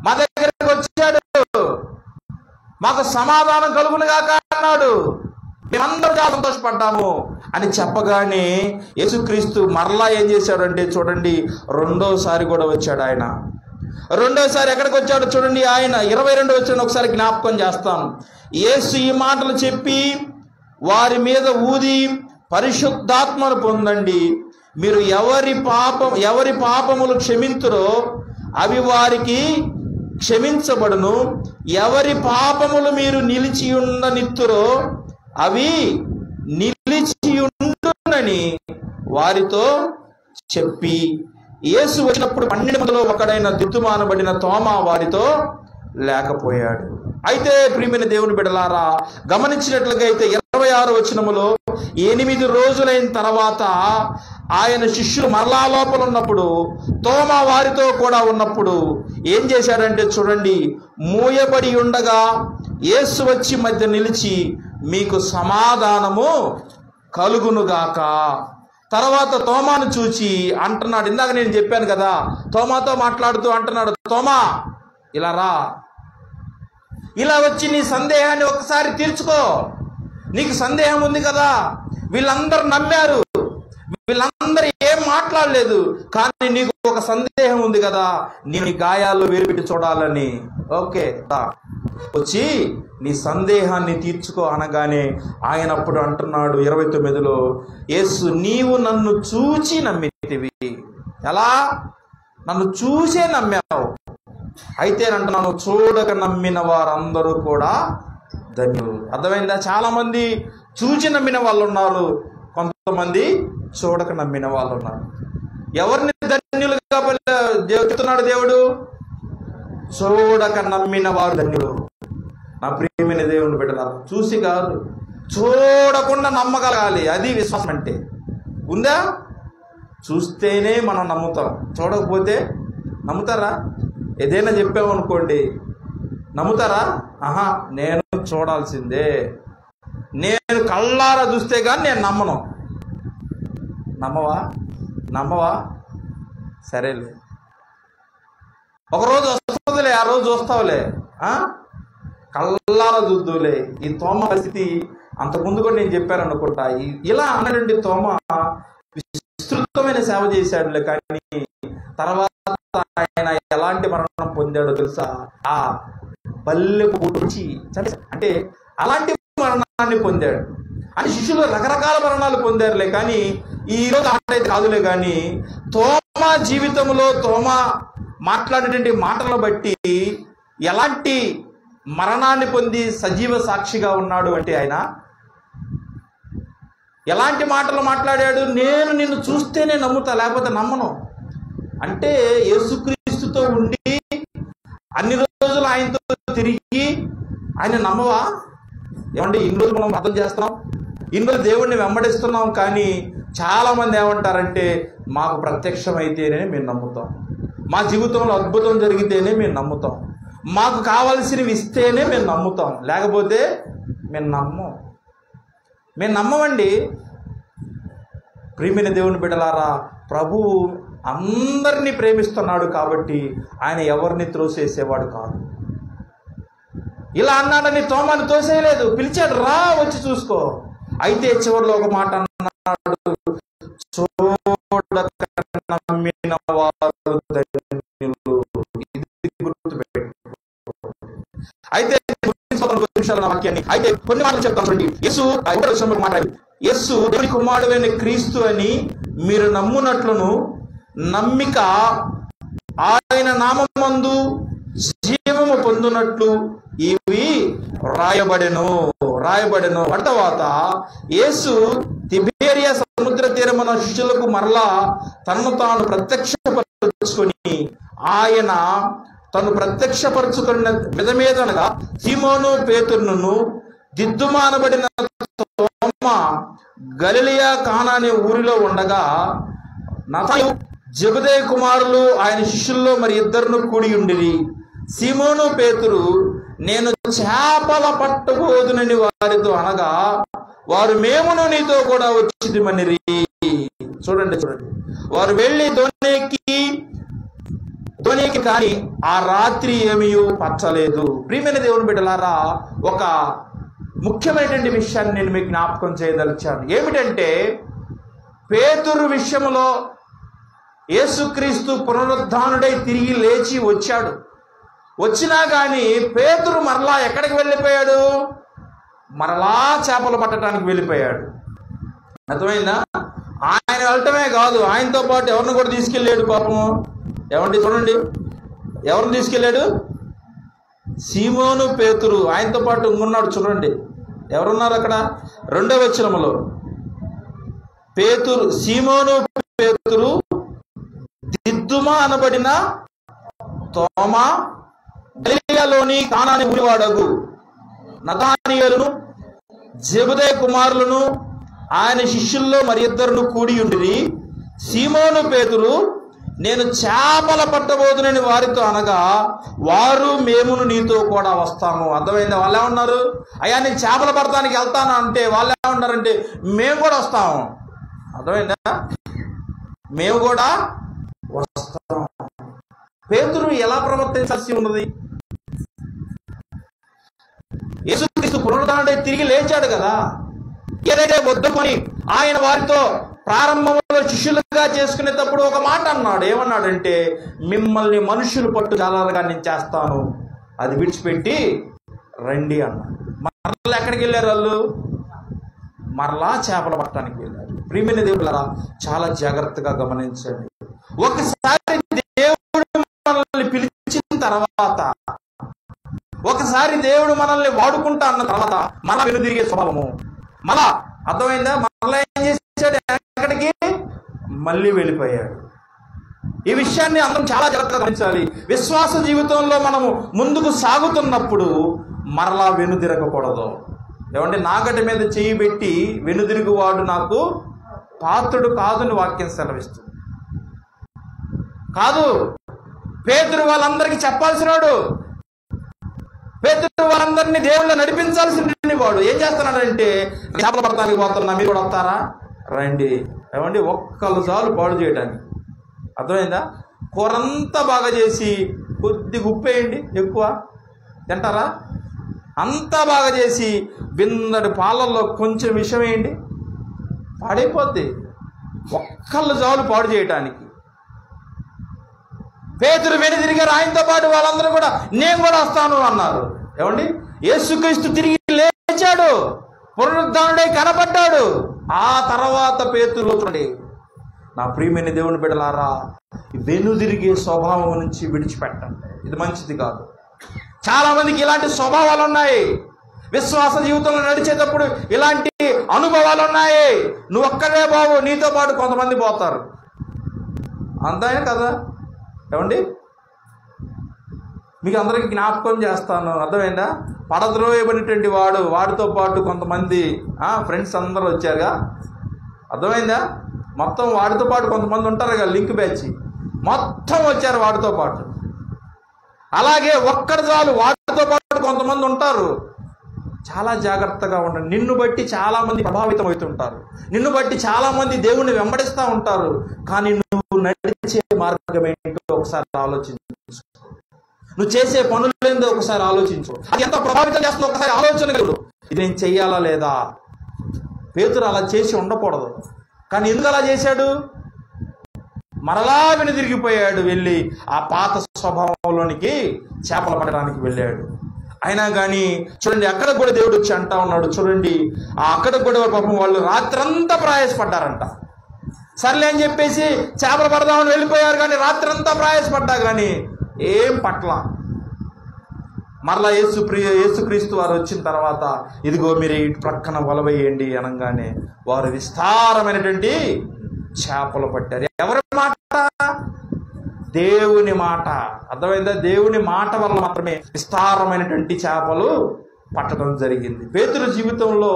మా దగ్గరికి వచ్చాడు, మాకు సమాధానం కలుగునుగాక అన్నాడు, మేమందరూ చాలా సంతోషపడ్డాము అని చెప్పగానే యేసుక్రీస్తు మరలా ఏం చేశాడంటే చూడండి, రెండోసారి కూడా వచ్చాడు ఆయన. రెండోసారి ఎక్కడికి వచ్చాడు చూడండి, ఆయన 22 వచ్చిన ఒకసారి జ్ఞాపకం చేస్తాం. యేసు ఈ మాటలు చెప్పి వారి మీద ఊది, పరిశుద్ధాత్మను పొందండి, మీరు ఎవరి పాపములు క్షమింతురో అవి వారికి క్షమించబడును, ఎవరి పాపములు మీరు నిలిచి ఉండనిత్తురో అవి నిలిచి ఉండునని వారితో చెప్పి, యేసు వచ్చినప్పుడు 12 మందిలో ఒకడైన దిద్దుమానబడిన తోమా వారితో లేకపోయాడు. అయితే ప్రియమైన దేవుని బిడ్డలారా, గమనించినట్లుగా అయితే 26 వచనములో 8 రోజులైన తర్వాత ఆయన శిష్యులు మరలా లోపల ఉన్నప్పుడు, తోమా వారితో కూడా ఉన్నప్పుడు ఏం చేశాడంటే చూడండి, మూయబడి ఉండగా యేసు వచ్చి మధ్య నిలిచి మీకు సమాధానము కలుగునుగాక. తర్వాత తోమాను చూచి అంటున్నాడు, ఇందాక నేను చెప్పాను కదా, తోమాతో మాట్లాడుతూ అంటున్నాడు, తోమా ఇలా రా, ఇలా వచ్చి నీ సందేహాన్ని ఒకసారి తీర్చుకో. నీకు సందేహం ఉంది కదా, వీళ్ళందరూ నమ్మారు, వీళ్ళందరూ ఏం మాట్లాడలేదు, కానీ నీకు ఒక సందేహం ఉంది కదా, నీ గాయాల్లో వేరు పెట్టి చూడాలని. ఓకే, వచ్చి నీ సందేహాన్ని తీర్చుకో అనగానే ఆయన అప్పుడు అంటున్నాడు 29లో, యేసు నీవు నన్ను చూచి నమ్మితివి. ఎలా? నన్ను చూసే నమ్మావు. అయితే అంటున్నాను, చూడక నమ్మిన వారందరూ కూడా ధన్యులు. అర్థమైందా? చాలా మంది చూచి నమ్మిన వాళ్ళు ఉన్నారు, కొంతమంది చూడక నమ్మిన వాళ్ళు ఉన్నారు. ఎవరిని ధన్యులుగా చెప్తున్నాడు దేవుడు? చూడక నమ్మిన వారు ధన్యులు. నా ప్రియమైన దేవుని బిడ్డలారా, చూసి కాదు, చూడకుండా నమ్మగలగాలి. అది విశ్వాసం అంటే. ఉందా? చూస్తేనే మనం నమ్ముతాం, చూడకపోతే నమ్ముతారా? ఏదైనా చెప్పామనుకోండి, నమ్ముతారా? ఆహా, నేను చూడాల్సిందే, నేను కళ్ళారా చూస్తే కానీ నేను నమ్మను. నమ్మవా? సరేలే, ఒకరోజు వస్తుందిలే, ఆ రోజు చూస్తావులే, కళ్ళారా చూద్దులే. ఈ తోమ పరిస్థితి అంతకుముందు కూడా నేను చెప్పాను అనుకుంటా. ఇలా అన్నటువంటి తోమ విస్తృతమైన సేవ చేశాడులే, కానీ తర్వాత ఆయన ఎలాంటి మరణం పొందాడో తెలుసా? ఆ బల్లెకు పొడిచి అంటే అలాంటి మరణాన్ని పొందాడు. అని శిష్యులు రకరకాల మరణాలు పొందారులే, కానీ ఈరోజు అయితే కాదులే. కానీ తోమా జీవితంలో తోమా మాట్లాడేటువంటి మాటలను బట్టి ఎలాంటి మరణాన్ని పొంది సజీవ సాక్షిగా ఉన్నాడు అంటే, ఆయన ఎలాంటి మాటలు మాట్లాడాడు? నేను నిన్ను చూస్తేనే నమ్ముతా, లేకపోతే నమ్మను. అంటే యేసుక్రీస్తుతో ఉండి అన్ని రోజులు ఆయనతో తిరిగి ఆయన నమ్మవా? ఏమంటే ఇన్ని రోజులు మనం అర్థం చేస్తున్నాం, ఇన్ని రోజులు దేవుడిని వెంబడిస్తున్నాం, కానీ చాలామంది ఏమంటారంటే, మాకు ప్రత్యక్షమైతేనే మేము నమ్ముతాం, మా జీవితంలో అద్భుతం జరిగితేనే మేము నమ్ముతాం, మాకు కావాల్సినవి ఇస్తేనే మేము నమ్ముతాం, లేకపోతే మేము నమ్మమండి. ప్రియమైన దేవుని బిడ్డలారా, ప్రభువు అందరినీ ప్రేమిస్తున్నాడు కాబట్టి ఆయన ఎవరిని త్రోసేసేవాడు కాదు. ఇలా అన్నాడని తోమాను తోసేయలేదు, పిలిచాడు, రా వచ్చి చూసుకో. అయితే చివరిలో ఒక మాట అన్నాడు, చూడక నమ్మిన వారు ధన్యులు. ఇది గుర్తుపెట్టుకో. అయితే అయితే కొన్ని మాటలు చెప్తాను చూడండి. యేసు దేవుని కుమారుడైన క్రీస్తు అని మీరు నమ్మునట్లును నమ్మిక ఆయన నామమందు జీవము పొందునట్లు ఇవి రాయబడెను. తర్వాత యేసు తిబేరియా సముద్ర తీరమున శిష్యులకు మరలా తనను తాను ప్రత్యక్షపరుచుకొని ఆయన తను ప్రత్యక్షపరుచుకున్న విధమేదనగా సీమోను పేతురును దిద్దుమానబడిన తోమ గలిలయ కానా అనే ఊరిలో ఉండగా నతనయేలు జెబెదయి కుమారులు ఆయన శిష్యుల్లో మరి ఇద్దరును కూడి ఉండిరి. సీమోను పేతురు, నేను చేపల పట్టబోదునని వారితో అనగా వారు మేమును నీతో కూడా వచ్చిదిమనిరి. చూడండి, వారు వెళ్ళి ధోనికి కానీ ఆ రాత్రి ఏమీ పచ్చలేదు. ప్రియమైన దేవుని బిడ్డలారా, ఒక ముఖ్యమైనటువంటి విషయాన్ని నేను మీకు జ్ఞాపకం చేయదలిచాను. ఏమిటంటే, పేతురు విషయంలో యేసుక్రీస్తు పునరుద్ధానుడై తిరిగి లేచి వచ్చాడు. వచ్చినా కానీ పేతురు మరలా ఎక్కడికి వెళ్ళిపోయాడు? మరలా చేపలు పట్టడానికి వెళ్ళిపోయాడు. అర్థమైందా? ఆయన వెళ్ళటమే కాదు, ఆయనతో పాటు ఎవరిని కూడా తీసుకెళ్ళాడు. పాపము ఏమండి, చూడండి, ఎవరిని తీసుకెళ్ళాడు? సీమోను పేతురు ఆయనతో పాటు ఉన్నాడు. చూడండి ఎవరున్నారు అక్కడ. 2వ వచనములో సీమోను పేతురు, దిద్దుమా అనబడిన తోమ, గలిలయలోని కానా అనే ఊరివాడగు నతనయేలును జెబెదయి కుమారులను ఆయన శిష్యుల్లో మరి ఇద్దరును కూడి ఉండిరి. సీమోను పేతురు, నేను చేపల పట్టబోదునని వారితో అనగా వారు మేమును నీతో కూడా వస్తాము. అర్థమైందా? వాళ్ళు ఏమన్నారు? అయ్యా నేను చేపల పడటానికి వెళ్తాను అంటే వాళ్ళు ఏమన్నారంటే మేము కూడా వస్తాము. అర్థమైందా? మేము కూడా వస్తాం. పేతురు ఎలా ప్రవర్తించాల్సి ఉన్నది? యేసుక్రీస్తు పునరుద్ధానుడై తిరిగి లేచాడు కదా. ఏదైతే వద్దుకొని ఆయన వారితో ప్రారంభంలో శిష్యులుగా చేసుకునేటప్పుడు ఒక మాట అన్నాడు. ఏమన్నాడంటే, మిమ్మల్ని మనుషులు పట్టు జాలాలుగా నేను చేస్తాను, అది విడిచిపెట్టి రండి అన్నాడు. మరలా ఎక్కడికి వెళ్ళారు వాళ్ళు? మరలా చేపలు పట్టడానికి వెళ్ళారు. ప్రియమైన దేవులారా, చాలా జాగ్రత్తగా గమనించండి. ఒకసారి దేవుడు మనల్ని పిలిచిన తర్వాత, ఒకసారి దేవుడు మనల్ని వాడుకుంటా అన్న తర్వాత మన వెనుదిరిగే స్వభావము మళ్ళా, అర్థమైందా? మళ్ళా ఏం చేశాడు? ఎక్కడికి? మళ్ళీ వెళ్ళిపోయాడు. ఈ విషయాన్ని అందరం చాలా జాగ్రత్తగా గమనించాలి. విశ్వాస జీవితంలో మనము ముందుకు సాగుతున్నప్పుడు మరలా వెనుదిరగకూడదు. ఏమంటే, నాగటి మీద చేయి పెట్టి వెనుదిరుగువాడు నాకు పాత్రుడు కాదని వాక్యం సెలవిస్తుంది. కాదు, పేతురు వాళ్ళందరికీ చెప్పాల్సినాడు. పేతురు వాళ్ళందరినీ దేవుళ్ళు నడిపించాల్సిన వాడు. ఏం చేస్తున్నాడంటే, చేపలు పడటానికి పోతున్నా, మీరు కూడా వస్తారా? రండి. ఏమండి, ఒక్కళ్ళు చాలు పాడు చేయడానికి. అర్థమైందా? కూరంతా బాగా చేసి కొద్దిగా ఉప్పేయండి, ఎక్కువ తింటారా? అంతా బాగా చేసి బిందడి పాలల్లో కొంచెం విషం వేయండి, పాడైపోద్ది. ఒక్కళ్ళు చాలు పాడు చేయటానికి. పేతురు వెనుదిరిగారు. ఆయనతో పాటు వాళ్ళందరూ కూడా నేను కూడా వస్తాను అన్నారు. ఏమండి, యేసుక్రీస్తు తిరిగి లేచాడు, పునరుద్ధానుడై కనపడ్డాడు. ఆ తర్వాత పేతురు చూడండి, నా ప్రియమైన దేవుని బిడ్డలారా, వెనుదిరిగే స్వభావం నుంచి విడిచిపెట్టండి. ఇది మంచిది కాదు. చాలా మందికి ఇలాంటి స్వభావాలు ఉన్నాయి. విశ్వాస జీవితంలో నడిచేటప్పుడు ఇలాంటి అనుభవాలు ఉన్నాయి. నువ్వు ఒక్కడే బాబు, నీతో పాటు కొంతమంది పోతారు. అంతే కదా? ఏమండి, మీకు అందరికీ జ్ఞాపకం చేస్తాను. అర్థమైందా? పడద్రోయబడినటువంటి వాడితో పాటు కొంతమంది ఫ్రెండ్స్ అందరూ వచ్చారుగా. అర్థమైందా? మొత్తం వాడితో పాటు కొంతమంది ఉంటారు కదా, లింక్ బ్యాచ్ మొత్తం వచ్చారు వాడితో పాటు. అలాగే ఒక్కడు చాలు, వాడితో పాటు కొంతమంది ఉంటారు. చాలా జాగ్రత్తగా ఉండండి. నిన్ను బట్టి చాలామంది ప్రభావితం అవుతుంటారు, నిన్ను బట్టి చాలామంది దేవుణ్ణి వెంబడిస్తూ ఉంటారు. కానీ నువ్వు నడిచే మార్గం ఏంటో ఒకసారి ఆలోచించు. నువ్వు చేసే పనులేందో ఒకసారి ఆలోచించు. అది ఎంత ప్రభావితం చేస్తుందో ఒకసారి ఆలోచనగలడు. ఇది నేను చెయ్యాలా లేదా? పేతురు అలా చేసి ఉండకూడదు, కానీ ఎందుకు అలా చేశాడు? మరలా వెనుదిరిగిపోయాడు, వెళ్ళి ఆ పాత స్వభావంలోనికి చేపలు పట్టడానికి వెళ్ళాడు. అయినా కానీ చూడండి, అక్కడ కూడా దేవుడు వచ్చి అంటా ఉన్నాడు. చూడండి, అక్కడ కూడా పాపం వాళ్ళు రాత్రంతా ప్రయాసపడ్డారంట. సర్లే అని చెప్పేసి చేపలు పడదామని వెళ్ళిపోయారు, కానీ రాత్రంతా ప్రయాసపడ్డా కానీ ఏం పట్ల. మరలా యేసుక్రీస్తు వారు వచ్చిన తర్వాత, ఇదిగో మీరు ఇటు ప్రక్కన వల వేయండి అనగానే వారు విస్తారమైనటువంటి చేపలు పట్టారు. ఎవరి మాట? దేవుని మాట. అర్థమైందా? దేవుని మాట వల్ల మాత్రమే విస్తారమైనటువంటి చేపలు పట్టడం జరిగింది. పేతురు జీవితంలో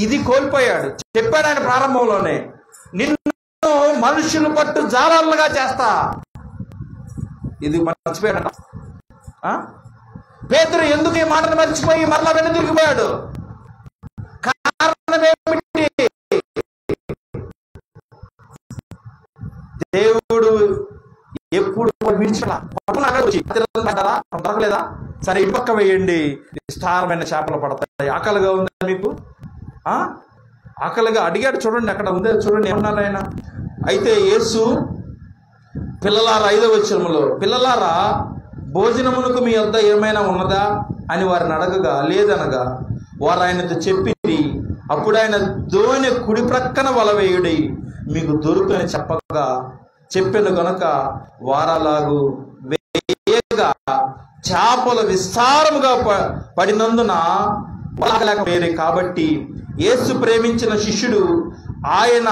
ఇది కోల్పోయాడు. చెప్పాడు ఆయన ప్రారంభంలోనే, నిన్ను మనుషులు పట్టు జాలర్లుగా చేస్తా. ఇది మర్చిపోయాడు. పేతురు ఎందుకు ఈ మాటను మర్చిపోయి మరలా వెనుదిరిగిపోయాడు? కారణం ఏమిటి? దేవుడు ఎప్పుడు దొరకలేదా? సరే ఈ పక్క వేయండి, విస్తారమైన చేపలు పడతాయి. ఆకలిగా ఉందా మీకు? ఆకలిగా అడిగాడు. చూడండి, అక్కడ ఉందే చూడండి, ఏమన్నారు ఆయన. అయితే యేసు, పిల్లలారా, 5వ వచనములో, పిల్లలారా భోజనమునకు మీ వద్ద ఏమైనా ఉన్నదా అని వారిని అడగగా లేదనగా వారు ఆయనతో చెప్పింది. అప్పుడు ఆయన దోణి కుడి ప్రక్కన వల వేయుడి మీకు దొరుకుని చెప్పాను కనుక వారలాగు వేయగా చేపలు విస్తారముగా పడినందున వలకలేకపోయారు. కాబట్టి యేసు ప్రేమించిన శిష్యుడు ఆయన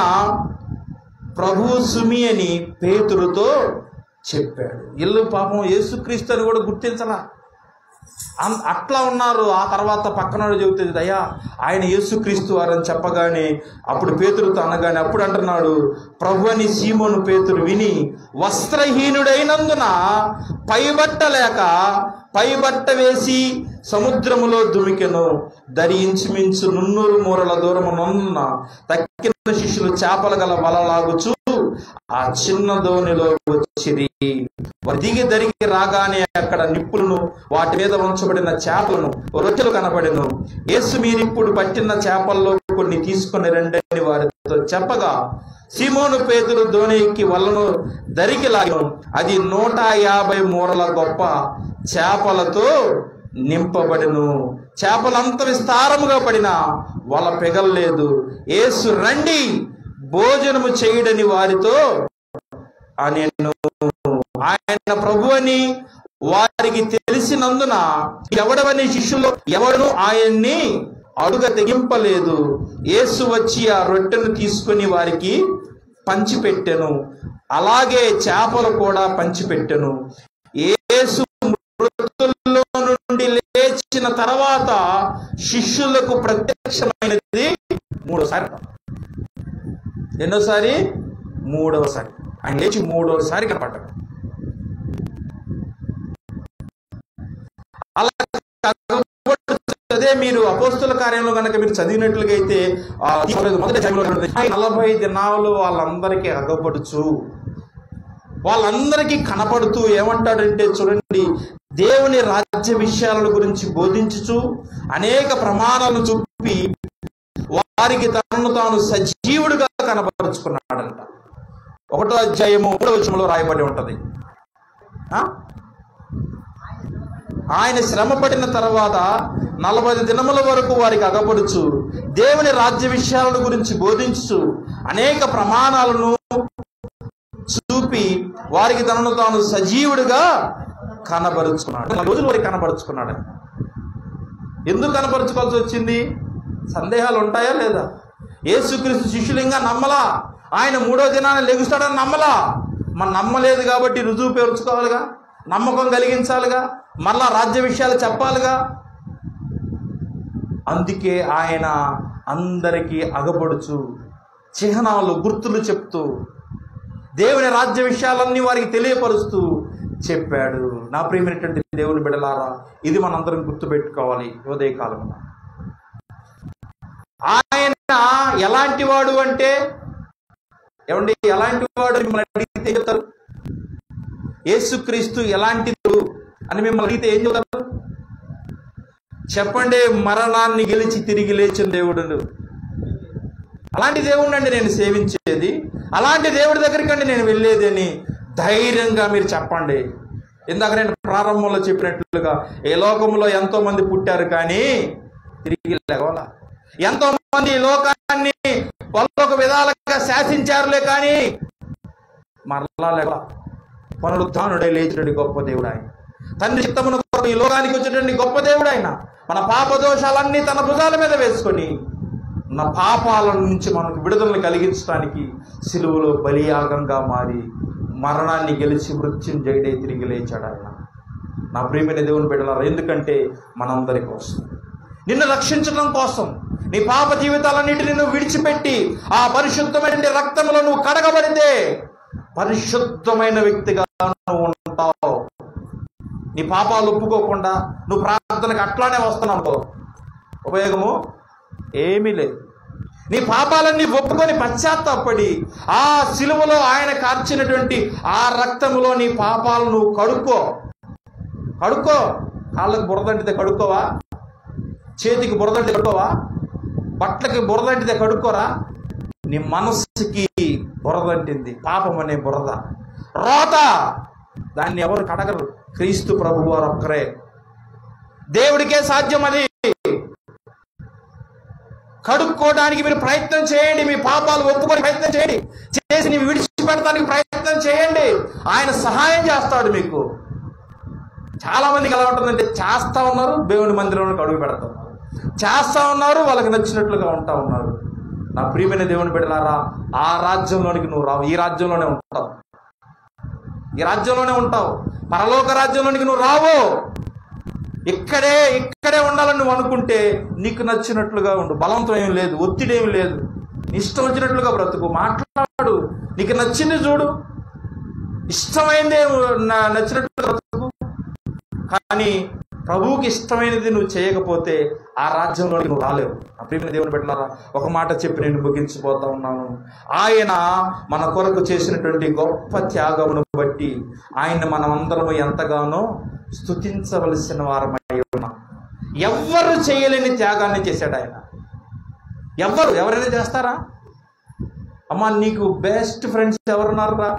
ప్రభువు సుమి అని పేతురుతో చెప్పాడు. ఇల్లు పాపం యేసుక్రీస్తు అని కూడా గుర్తించలా, అట్లా ఉన్నారు. ఆ తర్వాత పక్కన చెబుతుంది, అయ్యా ఆయన యేసుక్రీస్తు వారని చెప్పగానే అప్పుడు పేతురుతో అనగానే అప్పుడు అంటున్నాడు, ప్రభు అని సీమోను పేతురు విని వస్త్రహీనుడైనందున పైబట్ట లేక పైబట్ట వేసి సముద్రములో దుమికెను. ఇంచుమించు 300 మూరల దూరమునున్న తక్కిన శిష్యులు చేపల గల వలలాగుచూ ఆ చిన్న దోణిలో వచ్చిరి. దిగి దరికి రాగానే అక్కడ నిప్పులను, వాటి మీద ఉంచబడిన చేపలను, రొట్టెలు కనబడెను. యేసు మీరిప్పుడు పట్టిన చేపల్లో కొన్ని తీసుకుని రండని వారితో చెప్పగా సీమోను పేతురు దోణి ఎక్కి వలను దరికి లాగెను. అది 150 మూరల గొప్ప చేపలతో నింపబడెను. చేపలంత విస్తారముగా పడినా వల పెగల్లేదు. యేసు రండి భోజనము చేయుడని వారితో అనెను. ఆయన ప్రభు అని వారికి తెలిసినందున ఎవడవని శిష్యులు ఎవరు ఆయన్ని అడుగ తెగింపలేదు. యేసు వచ్చి ఆ రొట్టెను తీసుకుని వారికి పంచిపెట్టెను. అలాగే చేపలు కూడా పంచిపెట్టెను. యేసు మృతుల్లో నుండి లేచిన తర్వాత శిష్యులకు ప్రత్యక్షమైనది 3వసారి. ఎన్నోసారి? 3వసారి. ఆయన లేచి 3వసారి కనపడ్డాడు. అదే మీరు అపోస్తుల కార్యంలో కనుక మీరు చదివినట్లుగా అయితే మొదటి 40 దినాలు వాళ్ళందరికీ అగపడుచు, వాళ్ళందరికీ కనపడుతూ ఏమంటాడంటే చూడండి, దేవుని రాజ్య విషయాల గురించి బోధించుచు అనేక ప్రమాణాలను చూపి వారికి తనను తాను సజీవుడిగా కనపరుచుకున్నాడంట. 1వ అధ్యాయము 3వ వచనంలో రాయబడి ఉంటది. ఆయన శ్రమ పడిన తర్వాత 40 దినముల వరకు వారికి అగపడుచు దేవుని రాజ్య విషయాల గురించి బోధించు అనేక ప్రమాణాలను చూపి వారికి తనను తాను సజీవుడిగా కనబరుచుకున్నాడు. 4 రోజులు వారికి కనబరుచుకున్నాడు. ఎందుకు కనబరుచుకోవాల్సి వచ్చింది? సందేహాలు ఉంటాయా లేదా? యేసుక్రీస్తు శిష్యులు ఇంకా నమ్మలా. ఆయన 3వ దినాన్ని లెగుస్తాడని నమ్మలా. మనం నమ్మలేదు కాబట్టి రుజువు పేర్చుకోవాలిగా, నమ్మకం కలిగించాలిగా, మరలా రాజ్య విషయాలు చెప్పాలిగా. అందుకే ఆయన అందరికీ అగపడుచు చిహ్నాలు, గుర్తులు చెప్తూ దేవుని రాజ్య విషయాలన్నీ వారికి తెలియపరుస్తూ చెప్పాడు. నా ప్రియమైనటువంటి దేవుని బిడ్డలారా, ఇది మనందరం గుర్తుపెట్టుకోవాలి. ఉదయకాలమున ఆయన ఎలాంటి వాడు అంటే, ఏమండి ఎలాంటి వాడు మిమ్మల్ని అడిగితే చెప్తారు? యేసుక్రీస్తు ఎలాంటిది అని మిమ్మల్ని అడిగితే ఏం చెప్తారు? చెప్పండి. మరణాన్ని గెలిచి తిరిగి లేచిన దేవుడు. అలాంటి దేవుడిని అండి నేను సేవించేది, అలాంటి దేవుడి దగ్గరికి అండి నేను వెళ్ళేది అని ధైర్యంగా మీరు చెప్పండి. ఇందాక నేను ప్రారంభంలో చెప్పినట్లుగా ఈ లోకంలో ఎంతో మంది పుట్టారు కానీ తిరిగి లేవాలా. ఎంతో మంది ఈ లోకాన్ని వాళ్ళొక విధాలుగా శాసించారులే కానీ మరలా లేక పునరుద్ధానుడై లేచినటువంటి గొప్ప దేవుడు ఆయన. తండ్రి చిత్తమును ఈ లోకానికి వచ్చేటువంటి గొప్ప దేవుడు ఆయన. మన పాప దోషాలన్నీ తన భుజాల మీద వేసుకొని నా పాపాల నుంచి మనకు విడుదలను కలిగించడానికి సిలువలో బలియాగంగా మారి మరణాన్ని గెలిచి మృత్యుంజయుడై తిరిగి లేచాడు ఆయన. నా ప్రియమైన దేవుని బిడ్డలారా, ఎందుకంటే మనందరి కోసం, నిన్ను రక్షించడం కోసం, నీ పాప జీవితాలన్నిటిని నువ్వు విడిచిపెట్టి ఆ పరిశుద్ధమైన రక్తంలో నువ్వు కడగబడితే పరిశుద్ధమైన వ్యక్తిగా నువ్వు ఉంటావు. నీ పాపాలు ఒప్పుకోకుండా నువ్వు ప్రార్థనకు అట్లానే వస్తున్నావు, ఉపయోగము ఏమీ లేదు. నీ పాపాలన్నీ ఒప్పుకొని పశ్చాత్తాపడి ఆ సిలువలో ఆయన కార్చినటువంటి ఆ రక్తములో నీ పాపాలను నువ్వు కడుక్కో. కాళ్ళకు బురదంటితే కడుక్కోవా? చేతికి బురదంటితే కడుక్కోవా? బట్టలకి బురదంటితే కడుక్కోరా? నీ మనస్సుకి బురదంటింది పాపం అనే బురద, రోత. దాన్ని ఎవరు కడగరు, క్రీస్తు ప్రభు వారు ఒక్కరే. దేవుడికే సాధ్యం అది. కడుక్కోవడానికి మీరు ప్రయత్నం చేయండి. మీ పాపాలు ఒప్పుకొని ప్రయత్నం చేయండి. చేసి నీవు విడిచిపెట్టడానికి ప్రయత్నం చేయండి. ఆయన సహాయం చేస్తాడు మీకు. చాలా మందికి ఎలా ఉంటుందంటే, చేస్తా ఉన్నారు, దేవుని మందిరంలో అడుగు పెడతారు, చేస్తా ఉన్నారు, వాళ్ళకి నచ్చినట్లుగా ఉంటా ఉన్నారు. నా ప్రియమైన దేవుని బిడ్డలారా, ఆ రాజ్యంలోనికి నువ్వు రావు. ఈ రాజ్యంలోనే ఉంటావు. పరలోక రాజ్యంలోనికి నువ్వు రావు. ఇక్కడే ఉండాలని నువ్వు అనుకుంటే నీకు నచ్చినట్లుగా ఉండు. బలంతో ఏం లేదు, ఒత్తిడి ఏమి లేదు. ఇష్టం వచ్చినట్లుగా బ్రతుకు, మాట్లాడు, నీకు నచ్చింది చూడు, ఇష్టమైందే నచ్చినట్లుగా బ్రతుకు. కానీ ప్రభువుకి ఇష్టమైనది నువ్వు చేయకపోతే ఆ రాజ్యంలోకి నువ్వు రాలేవు. ఆ ప్రియమైన దేవుని బిడ్డలారా, ఒక మాట చెప్పి నేను ముగించిపోతా ఉన్నాను. ఆయన మన కొరకు చేసినటువంటి గొప్ప త్యాగమును బట్టి ఆయన మనమందరము ఎంతగానో స్తుతించవలసిన వారమై ఉన్నాం. ఎవ్వరు చేయలేని త్యాగాన్ని చేశాడు ఆయన. ఎవరైనా చేస్తారా? అమ్మా, నీకు బెస్ట్ ఫ్రెండ్స్ ఎవరున్నారా?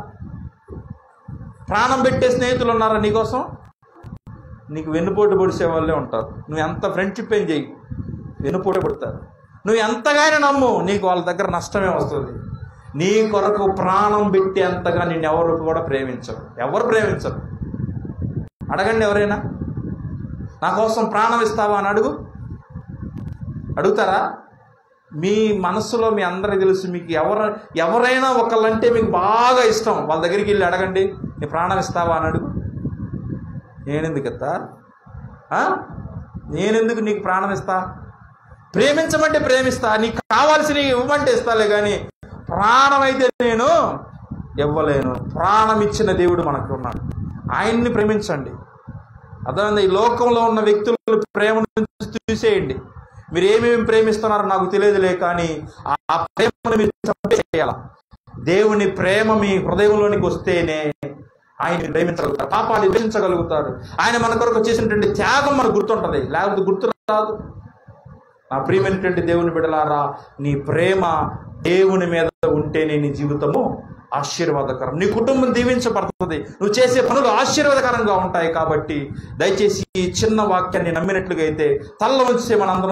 ప్రాణం పెట్టే స్నేహితులు ఉన్నారా నీకోసం? నీకు వెన్నుపోటు పొడిసే వాళ్ళే ఉంటారు. నువ్వు ఎంత ఫ్రెండ్షిప్ ఏం చెయ్యి, వెన్నుపోటు పడతారు. నువ్వు ఎంతగానే నమ్ము, నీకు వాళ్ళ దగ్గర నష్టమే వస్తుంది. నీ కొరకు ప్రాణం పెట్టేంతగా నిన్ను ఎవరు కూడా ప్రేమించరు. ఎవరు ప్రేమించరు? అడగండి ఎవరైనా, నా కోసం ప్రాణం ఇస్తావా అని అడుగుతారా? మీ మనస్సులో మీ అందరికీ తెలుసు, మీకు ఎవరైనా ఒకళ్ళంటే మీకు బాగా ఇష్టం, వాళ్ళ దగ్గరికి వెళ్ళి అడగండి, నీ ప్రాణం ఇస్తావా అని అడుగు. నేనెందుకు ఇస్తా? నేనెందుకు నీకు ప్రాణం ఇస్తా? ప్రేమించమంటే ప్రేమిస్తా, నీకు కావాల్సినవి ఇవ్వమంటే ఇస్తాలే కానీ ప్రాణం అయితే నేను ఇవ్వలేను. ప్రాణం ఇచ్చిన దేవుడు మనకు ఉన్నాడు, ఆయన్ని ప్రేమించండి. అర్థమైంది? ఈ లోకంలో ఉన్న వ్యక్తుల ప్రేమ నుంచి చూసేయండి. మీరు ఏమేమి ప్రేమిస్తున్నారో నాకు తెలియదులే, కానీ ఆ ప్రేమను మీరు చంపేయాల. దేవుని ప్రేమ మీ హృదయంలోనికి వస్తేనే ఆయన ప్రేమించగలుగుతారు, పాపాన్ని ద్వేషించగలుగుతారు. ఆయన మన కొరకు చేసినటువంటి త్యాగం మనకు గుర్తుంటుంది, లేకపోతే గుర్తు రాదు. నా ప్రియమైనటువంటి దేవుని బిడ్డలారా, నీ ప్రేమ దేవుని మీద ఉంటేనే నీ జీవితము ఆశీర్వాదకరం, నీ కుటుంబం దీవించబడుతుంది, నువ్వు చేసే పనులు ఆశీర్వాదకరంగా ఉంటాయి. కాబట్టి దయచేసి ఈ చిన్న వాక్యాన్ని నమ్మినట్లుగా అయితే తల్ల వంచి మనందరం